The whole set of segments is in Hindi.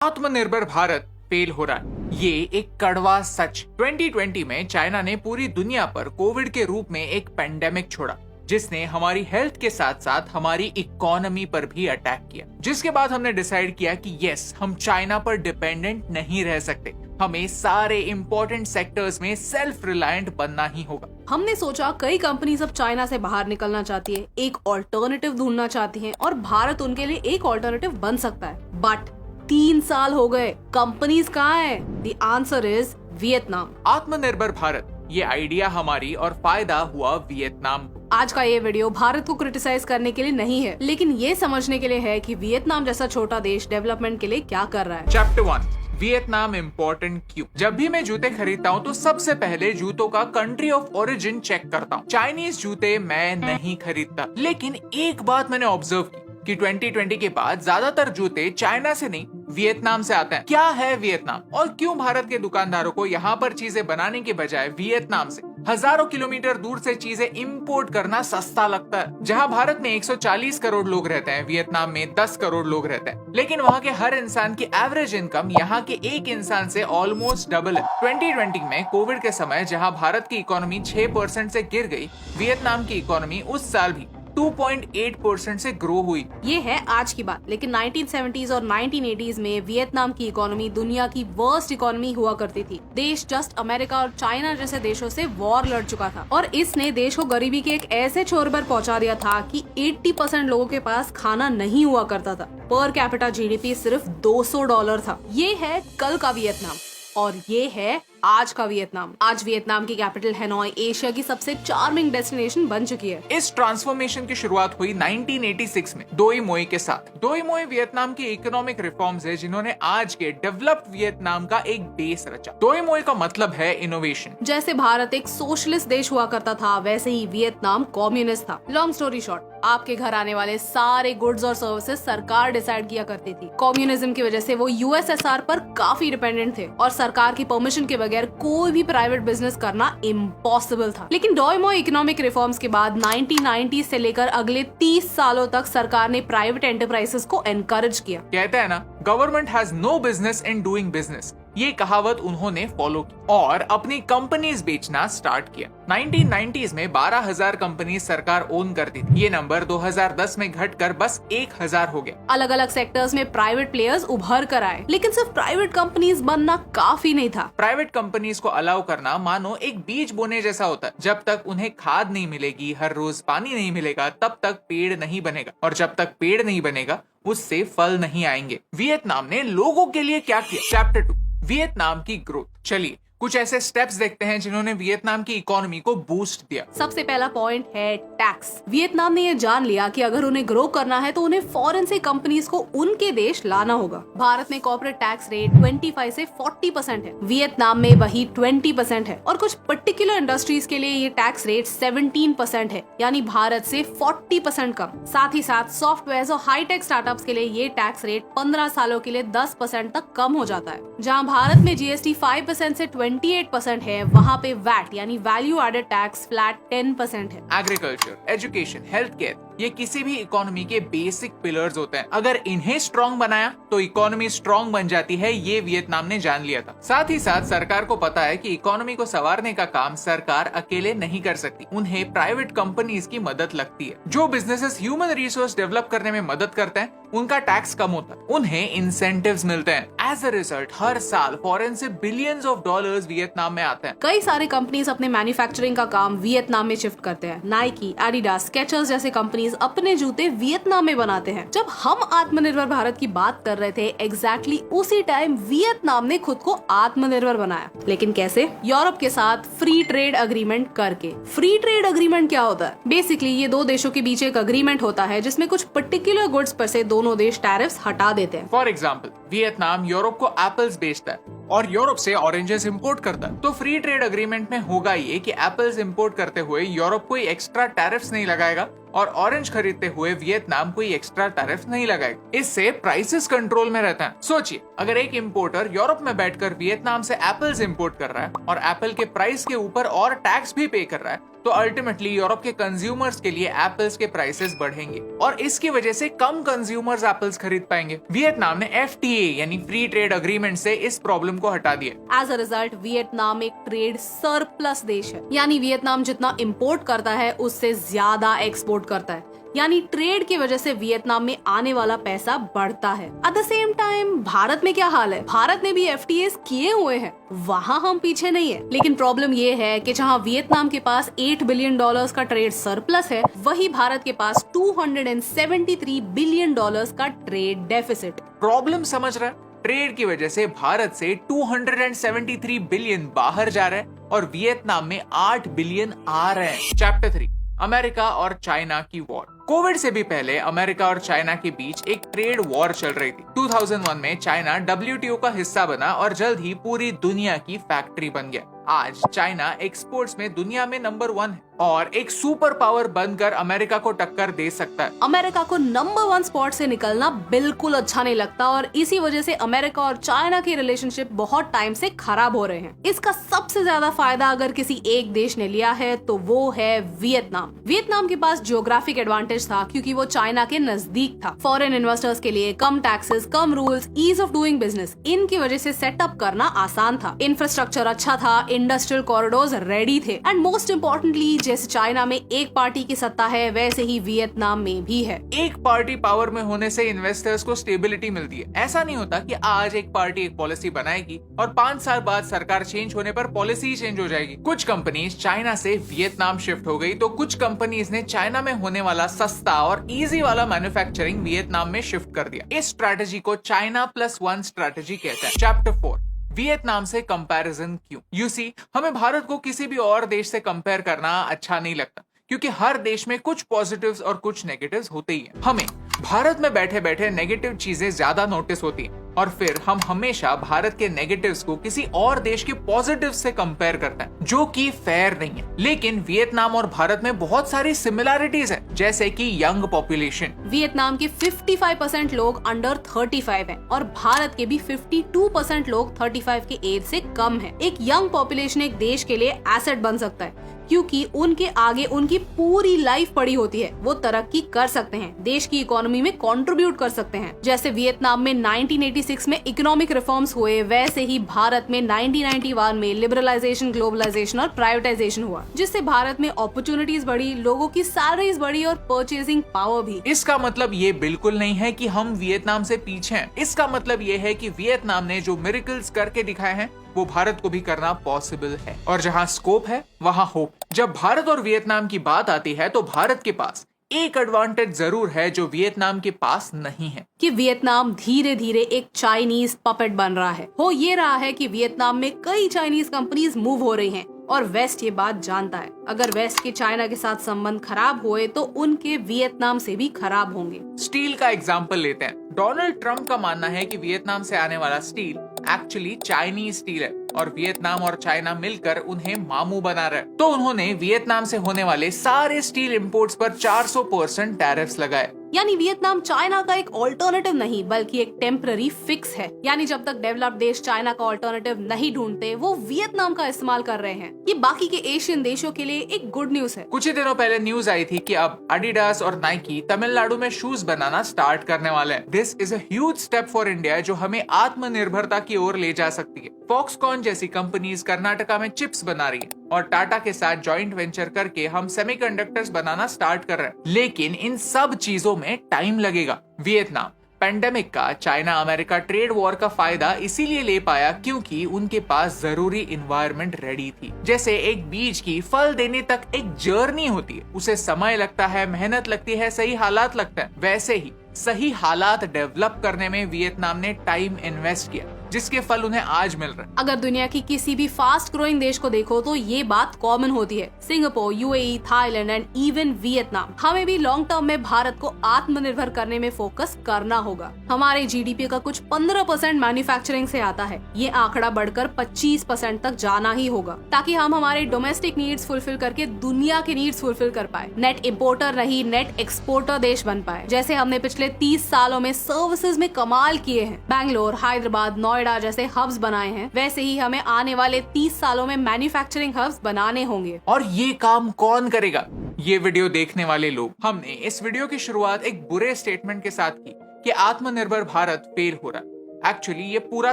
आत्मनिर्भर भारत फेल हो रहा है, ये एक कड़वा सच। 2020 में चाइना ने पूरी दुनिया पर कोविड के रूप में एक पेंडेमिक छोड़ा, जिसने हमारी हेल्थ के साथ साथ हमारी इकोनॉमी पर भी अटैक किया। जिसके बाद हमने डिसाइड किया कि यस, हम चाइना पर डिपेंडेंट नहीं रह सकते, हमें सारे इंपॉर्टेंट सेक्टर्स में सेल्फ रिलायंट बनना ही होगा। हमने सोचा कई कंपनीज अब चाइना से बाहर निकलना चाहती है, एक ऑल्टरनेटिव ढूंढना चाहती हैं और भारत उनके लिए एक ऑल्टरनेटिव बन सकता है। बट 3 साल हो गए, कंपनीज कहाँ है? The answer is Vietnam. आत्मनिर्भर भारत, ये आइडिया हमारी और फायदा हुआ वियतनाम को। आज का ये वीडियो भारत को क्रिटिसाइज करने के लिए नहीं है, लेकिन ये समझने के लिए है कि वियतनाम जैसा छोटा देश डेवलपमेंट के लिए क्या कर रहा है। चैप्टर 1, वियतनाम इम्पोर्टेंट क्यों? जब भी मैं जूते खरीदता हूँ तो सबसे पहले जूतों का कंट्री ऑफ ओरिजिन चेक करता हूँ। चाइनीज जूते मैं नहीं खरीदता, लेकिन एक बात मैंने ऑब्जर्व की कि 2020 के बाद ज्यादातर जूते चाइना से नहीं वियतनाम से आते हैं। क्या है वियतनाम और क्यों भारत के दुकानदारों को यहाँ पर चीजें बनाने के बजाय वियतनाम से हजारों किलोमीटर दूर से चीजें इंपोर्ट करना सस्ता लगता है? जहाँ भारत में 140 करोड़ लोग रहते हैं, वियतनाम में 10 करोड़ लोग रहते हैं, लेकिन वहाँ के हर इंसान की एवरेज इनकम यहाँ के एक इंसान से ऑलमोस्ट डबल है। 2020 में कोविड के समय जहाँ भारत की इकोनॉमी 6% से गिर गई, वियतनाम की इकोनॉमी उस साल भी 2.8% से ग्रो हुई। ये है आज की बात, लेकिन 1970s और 1980s में वियतनाम की इकोनॉमी दुनिया की वर्स्ट इकोनॉमी हुआ करती थी। देश जस्ट अमेरिका और चाइना जैसे देशों से वॉर लड़ चुका था और इसने देश को गरीबी के एक ऐसे छोर पर पहुंचा दिया था कि 80% लोगों के पास खाना नहीं हुआ करता था। पर कैपिटा जीडीपी सिर्फ $200 था। ये है कल का वियतनाम और ये है आज का वियतनाम। आज वियतनाम की कैपिटल हैनोई एशिया की सबसे चार्मिंग डेस्टिनेशन बन चुकी है। इस ट्रांसफॉर्मेशन की शुरुआत हुई 1986 में डोई मोई के साथ। डोई मोई वियतनाम की इकोनॉमिक रिफॉर्म्स है जिन्होंने आज के डेवलप्ड वियतनाम का एक बेस रचा। डोई मोई का मतलब है इनोवेशन। जैसे भारत एक सोशलिस्ट देश हुआ करता था, वैसे ही वियतनाम कम्युनिस्ट था। लॉन्ग स्टोरी शॉर्ट, आपके घर आने वाले सारे गुड्स और सर्विसेज सरकार डिसाइड किया करती थी। कम्युनिज्म की वजह से वो यूएसएसआर पर काफी डिपेंडेंट थे और सरकार की परमिशन के बगैर कोई भी प्राइवेट बिजनेस करना इम्पॉसिबल था। लेकिन डोई मोई इकोनॉमिक रिफॉर्म्स के बाद 1990 से लेकर अगले 30 सालों तक सरकार ने प्राइवेट एंटरप्राइजेस को एनकरेज किया। कहते हैं ना, government has no business in doing business. ये कहावत उन्होंने फॉलो की और अपनी कंपनीज बेचना स्टार्ट किया। 1990s में 12,000 कंपनीज सरकार ओन करती थी। ये नंबर 2010 में घटकर बस 1,000 हो गया। अलग अलग सेक्टर्स में प्राइवेट प्लेयर्स उभर कर आए, लेकिन सिर्फ प्राइवेट कंपनीज बनना काफी नहीं था। प्राइवेट कंपनीज को अलाउ करना मानो एक बीज बोने जैसा होता है। जब तक उन्हें खाद नहीं मिलेगी, हर रोज पानी नहीं मिलेगा, तब तक पेड़ नहीं बनेगा और जब तक पेड़ नहीं बनेगा उससे फल नहीं आएंगे। वियतनाम ने लोगों के लिए क्या किया? चैप्टर 2, वियतनाम की ग्रोथ। चलिए कुछ ऐसे स्टेप्स देखते हैं जिन्होंने वियतनाम की इकोनॉमी को बूस्ट दिया। सबसे पहला पॉइंट है टैक्स। वियतनाम ने ये जान लिया कि अगर उन्हें ग्रो करना है तो उन्हें फॉरेन से कंपनीज को उनके देश लाना होगा। भारत में कॉर्पोरेट टैक्स रेट 25 से 40% है, वियतनाम में वही 20% है और कुछ पर्टिकुलर इंडस्ट्रीज के लिए ये टैक्स रेट 17% है, यानी भारत से 40% कम। साथ ही साथ सॉफ्टवेयर और हाईटेक स्टार्टअप्स के लिए ये टैक्स रेट 15 सालों के लिए 10% तक कम हो जाता है। जहाँ भारत में जीएसटी 5% से 28% है, वहाँ पे वैट यानी वैल्यू एडेड टैक्स फ्लैट 10% है। एग्रीकल्चर, एजुकेशन, हेल्थ केयर, ये किसी भी इकोनॉमी के बेसिक पिलर्स होते हैं। अगर इन्हें स्ट्रॉन्ग बनाया तो इकोनॉमी स्ट्रॉन्ग बन जाती है। ये वियतनाम ने जान लिया था। साथ ही साथ सरकार को पता है कि इकोनॉमी को संवारने का काम सरकार अकेले नहीं कर सकती, उन्हें प्राइवेट कंपनीज की मदद लगती है। जो बिजनेसेस ह्यूमन रिसोर्स डेवलप करने में मदद करते हैं उनका टैक्स कम होता है, उन्हें इंसेंटिव्स मिलते हैं। एज अ रिजल्ट हर साल फॉरेन से बिलियंस ऑफ डॉलर्स वियतनाम में आते हैं। कई सारे कंपनीज अपने मैन्युफैक्चरिंग का काम वियतनाम में शिफ्ट करते हैं। नाइकी, एडिडास, स्केचर्स जैसे कंपनीज अपने जूते वियतनाम में बनाते हैं। जब हम आत्मनिर्भर भारत की बात कर रहे थे, एग्जैक्टली उसी टाइम वियतनाम ने खुद को आत्मनिर्भर बनाया। लेकिन कैसे? यूरोप के साथ फ्री ट्रेड अग्रीमेंट करके। फ्री ट्रेड अग्रीमेंट क्या होता है? बेसिकली ये दो देशों के बीच एक अग्रीमेंट होता है जिसमें कुछ पर्टिकुलर गुड्स पर से दोनों देश टैरिफ्स हटा देते हैं। फॉर एग्जाम्पल, वियतनाम यूरोप को एप्पल्स बेचता है और यूरोप से ऑरेंजेस इंपोर्ट करता है, तो फ्री ट्रेड अग्रीमेंट में होगा ये कि एप्पल्स इंपोर्ट करते हुए यूरोप कोई एक्स्ट्रा टैरिफ्स नहीं लगाएगा और ऑरेंज खरीदते हुए वियतनाम कोई एक्स्ट्रा टैरिफ नहीं लगाएगा। इससे प्राइसेस कंट्रोल में रहता है। सोचिए, अगर एक इंपोर्टर यूरोप में बैठकर वियतनाम से एप्पल्स इंपोर्ट कर रहा है और एप्पल के प्राइस के ऊपर और टैक्स भी पे कर रहा है, तो अल्टीमेटली यूरोप के कंज्यूमर्स के लिए एप्पल्स के प्राइसेस बढ़ेंगे और इसकी वजह से कम कंज्यूमर्स एप्पल्स खरीद पाएंगे। वियतनाम ने FTA यानी फ्री ट्रेड अग्रीमेंट से इस प्रॉब्लम को हटा दिया। एज अ रिजल्ट वियतनाम एक ट्रेड सरप्लस देश है, यानी वियतनाम जितना इंपोर्ट करता है उससे ज्यादा एक्सपोर्ट करता है, यानी ट्रेड की वजह से वियतनाम में आने वाला पैसा बढ़ता है। At the same time Bharat में क्या हाल है? भारत ने भी FTAs किए हुए हैं, वहाँ हम पीछे नहीं है। लेकिन प्रॉब्लम ये है कि जहाँ वियतनाम के पास $8 बिलियन का ट्रेड सरप्लस है, वही भारत के पास $273 बिलियन का ट्रेड डेफिसिट। प्रॉब्लम समझ रहा है? ट्रेड की वजह से भारत से 273 बिलियन बाहर जा रहा है और वियतनाम में 8 बिलियन आ रहे हैं। चैप्टर 3, अमेरिका और चाइना की वॉर। कोविड से भी पहले अमेरिका और चाइना के बीच एक ट्रेड वॉर चल रही थी। 2001 में चाइना WTO का हिस्सा बना और जल्द ही पूरी दुनिया की फैक्ट्री बन गया। आज चाइना एक्सपोर्ट्स में दुनिया में नंबर 1 है और एक सुपर पावर बनकर अमेरिका को टक्कर दे सकता है। अमेरिका को नंबर 1 स्पॉट से निकलना बिल्कुल अच्छा नहीं लगता और इसी वजह से अमेरिका और चाइना के रिलेशनशिप बहुत टाइम से खराब हो रहे हैं। इसका सबसे ज्यादा फायदा अगर किसी एक देश ने लिया है तो वो है वियतनाम। वियतनाम के पास जियोग्राफिक एडवांटेज था क्योंकि वो चाइना के नजदीक था। फॉरेन इन्वेस्टर्स के लिए कम टैक्सेस, कम rules, ease of doing business, इनकी वजह से सेटअप करना आसान था। इंफ्रास्ट्रक्चर अच्छा था, इंडस्ट्रियल कॉरिडोर्स रेडी थे एंड मोस्ट इम्पोर्टेंटली जैसे चाइना में एक पार्टी की सत्ता है वैसे ही वियतनाम में भी है। एक पार्टी पावर में होने से इन्वेस्टर्स को स्टेबिलिटी मिलती है। ऐसा नहीं होता कि आज एक पार्टी एक पॉलिसी बनाएगी और 5 साल बाद सरकार चेंज होने पर पॉलिसी चेंज हो जाएगी। कुछ कंपनीज चाइना से वियतनाम शिफ्ट हो गई तो कुछ कंपनीज ने चाइना में होने वाला सस्ता और इजी वाला मैन्युफैक्चरिंग वियतनाम में शिफ्ट कर दिया। इस स्ट्रैटेजी को चाइना +1 स्ट्रैटेजी कहते हैं। चैप्टर 4, वियतनाम से कंपैरिजन क्यों? यू सी, हमें भारत को किसी भी और देश से कंपेयर करना अच्छा नहीं लगता क्योंकि हर देश में कुछ पॉजिटिव्स और कुछ नेगेटिव्स होते ही हैं। हमें भारत में बैठे बैठे नेगेटिव चीजें ज्यादा नोटिस होती हैं और फिर हम हमेशा भारत के नेगेटिव्स को किसी और देश के पॉजिटिव से कंपेयर करते हैं, जो कि फेयर नहीं है। लेकिन वियतनाम और भारत में बहुत सारी सिमिलैरिटीज हैं, जैसे कि यंग पॉपुलेशन। वियतनाम के 55% लोग अंडर 35 हैं और भारत के भी 52% लोग 35 के एज से कम हैं। एक यंग पॉपुलेशन एक देश के लिए एसेट बन सकता है क्योंकि उनके आगे उनकी पूरी लाइफ पड़ी होती है। वो तरक्की कर सकते हैं, देश की इकोनॉमी में कंट्रीब्यूट कर सकते हैं। जैसे वियतनाम में 1986 में इकोनॉमिक रिफॉर्म्स हुए, वैसे ही भारत में 1991 में लिबरलाइजेशन, ग्लोबलाइजेशन और प्राइवेटाइजेशन हुआ, जिससे भारत में अपॉर्चुनिटीज बढ़ी, लोगों की सैलरीज बढ़ी और परचेजिंग पावर भी। इसका मतलब ये बिल्कुल नहीं है कि हम वियतनाम से पीछे हैं। इसका मतलब ये है कि वियतनाम ने जो मिरेकल्स करके दिखाए हैं वो भारत को भी करना पॉसिबल है और जहाँ स्कोप है वहाँ होप। जब भारत और वियतनाम की बात आती है तो भारत के पास एक एडवांटेज जरूर है जो वियतनाम के पास नहीं है, कि वियतनाम धीरे धीरे एक चाइनीज पपेट बन रहा है। हो ये रहा है कि वियतनाम में कई चाइनीज कंपनीज मूव हो रही हैं और वेस्ट ये बात जानता है। अगर वेस्ट के चाइना के साथ संबंध खराब हुए तो उनके वियतनाम से भी खराब होंगे। स्टील का एग्जांपल लेते हैं। डोनाल्ड ट्रंप का मानना है कि वियतनाम से आने वाला स्टील एक्चुअली चाइनीज स्टील है और वियतनाम और चाइना मिलकर उन्हें मामू बना रहे हैं। तो उन्होंने वियतनाम से होने वाले सारे स्टील इंपोर्ट्स पर 400% टैरिफ्स लगाए। यानी वियतनाम चाइना का एक ऑल्टरनेटिव नहीं बल्कि एक टेम्पररी फिक्स है। यानी जब तक डेवलप्ड देश चाइना का ऑल्टरनेटिव नहीं ढूंढते वो वियतनाम का इस्तेमाल कर रहे हैं। ये बाकी के एशियन देशों के लिए एक गुड न्यूज है। कुछ ही दिनों पहले न्यूज आई थी कि अब एडिडास और नाइकी तमिलनाडु में शूज बनाना स्टार्ट करने वाले हैं। This is a huge step for India जो हमें आत्मनिर्भरता की ओर ले जा सकती है। फॉक्सकॉन जैसी कंपनीज कर्नाटका में चिप्स बना रही है और टाटा के साथ जॉइंट वेंचर करके हम सेमीकंडक्टर्स बनाना स्टार्ट कर रहे हैं। लेकिन इन सब चीजों में टाइम लगेगा। वियतनाम पेंडेमिक का चाइना अमेरिका ट्रेड वॉर का फायदा इसीलिए ले पाया क्योंकि उनके पास जरूरी इन्वायरमेंट रेडी थी। जैसे एक बीज की फल देने तक एक जर्नी होती है, उसे समय लगता है, मेहनत लगती है, सही हालात लगता है। वैसे ही सही हालात डेवलप करने में वियतनाम ने टाइम इन्वेस्ट किया जिसके फल उन्हें आज मिल रहे हैं। अगर दुनिया की किसी भी फास्ट ग्रोइंग देश को देखो तो ये बात कॉमन होती है। Singapore, UAE, Thailand and even Vietnam. हमें भी लॉन्ग टर्म में भारत को आत्मनिर्भर करने में फोकस करना होगा। हमारे जीडीपी का कुछ 15% मैन्युफैक्चरिंग से आता है। ये आंकड़ा बढ़कर 25% तक जाना ही होगा ताकि हम हमारे डोमेस्टिक नीड्स फुलफिल करके दुनिया के नीड्स फुलफिल कर पाए। नेट इम्पोर्टर नहीं नेट एक्सपोर्टर देश बन पाए। जैसे हमने पिछले 30 सालों में सर्विसेज में कमाल किए हैं। बैंगलोर, हैदराबाद, नोएडा, नोएडा जैसे हब्स बनाए हैं, वैसे ही हमें आने वाले 30 सालों में मैन्युफैक्चरिंग हब्स बनाने होंगे। और ये काम कौन करेगा? ये वीडियो देखने वाले लोग। हमने इस वीडियो की शुरुआत एक बुरे स्टेटमेंट के साथ की कि आत्मनिर्भर भारत फेल हो रहा है। एक्चुअली ये पूरा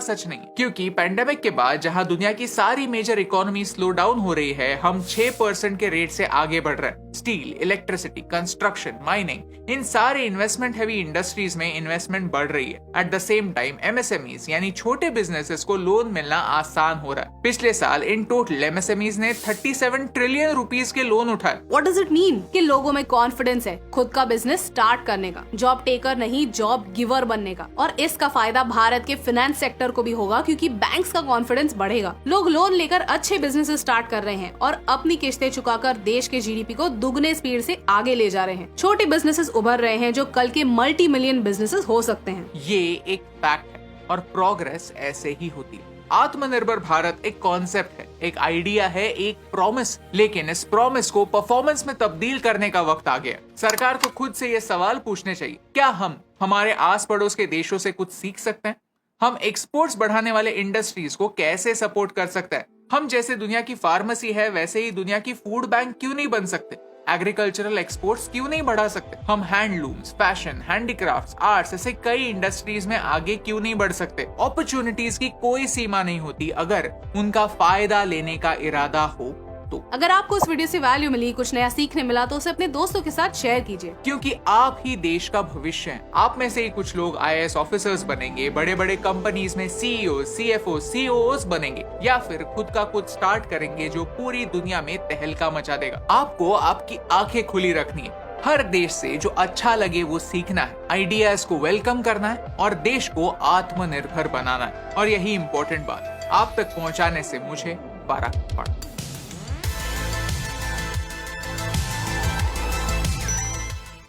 सच नहीं, क्योंकि पेंडेमिक के बाद जहां दुनिया की सारी मेजर इकोनॉमी स्लो डाउन हो रही है, हम 6% के रेट से आगे बढ़ रहे हैं। स्टील, इलेक्ट्रिसिटी, कंस्ट्रक्शन, माइनिंग, इन सारे इन्वेस्टमेंट हैवी इंडस्ट्रीज में इन्वेस्टमेंट बढ़ रही है। At the same time MSMEs यानी छोटे बिजनेसेस को लोन मिलना आसान हो रहा है। पिछले साल इन टोटल एमएसएमईज ने 37 ट्रिलियन रुपीस के लोन उठाए। What does it mean? कि लोगों में कॉन्फिडेंस है खुद का बिजनेस स्टार्ट करने का, जॉब टेकर नहीं जॉब गिवर बनने का। और इसका फायदा भारत के फाइनेंस सेक्टर को भी होगा, क्योंकि बैंक्स का कॉन्फिडेंस बढ़ेगा। लोग लोन लेकर अच्छे बिजनेस स्टार्ट कर रहे हैं और अपनी किस्तें चुकाकर देश के जीडीपी को दुगने स्पीड से आगे ले जा रहे हैं। छोटे बिजनेसेस उभर रहे हैं जो कल के मल्टी मिलियन बिजनेसेस हो सकते हैं। ये एक फैक्ट है और प्रोग्रेस ऐसे ही होती है। आत्मनिर्भर भारत एक कॉन्सेप्ट है, एक आइडिया है, एक प्रॉमिस, लेकिन इस प्रॉमिस को परफॉर्मेंस में तब्दील करने का वक्त आ गया। सरकार को खुद से ये सवाल पूछने चाहिए, क्या हम हमारे आस पड़ोस के देशों से कुछ सीख सकते हैं? हम एक्सपोर्ट्स बढ़ाने वाले इंडस्ट्रीज को कैसे सपोर्ट कर सकते हैं? हम जैसे दुनिया की फार्मेसी है, वैसे ही दुनिया की फूड बैंक क्यों नहीं बन सकते? एग्रीकल्चरल एक्सपोर्ट्स क्यों नहीं बढ़ा सकते? हम हैंडलूम्स, फैशन, हैंडीक्राफ्ट्स, आर्ट्स ऐसे कई इंडस्ट्रीज में आगे क्यों नहीं बढ़ सकते? अपॉर्चुनिटीज की कोई सीमा नहीं होती अगर उनका फायदा लेने का इरादा हो तो। अगर आपको इस वीडियो से वैल्यू मिली, कुछ नया सीखने मिला, तो उसे अपने दोस्तों के साथ शेयर कीजिए, क्योंकि आप ही देश का भविष्य हैं। आप में से ही कुछ लोग आईएएस ऑफिसर्स बनेंगे, बड़े बड़े कंपनीज में सीईओ, सीएफओ, सीओओस बनेंगे, या फिर खुद का कुछ स्टार्ट करेंगे जो पूरी दुनिया में तहलका मचा देगा। आपको आपकी आंखें खुली रखनी है। हर देश से जो अच्छा लगे वो सीखना है, आइडियाज को वेलकम करना है और देश को आत्मनिर्भर बनाना है। और यही इंपॉर्टेंट बात आप तक पहुंचाने से मुझे फर्क पड़ा।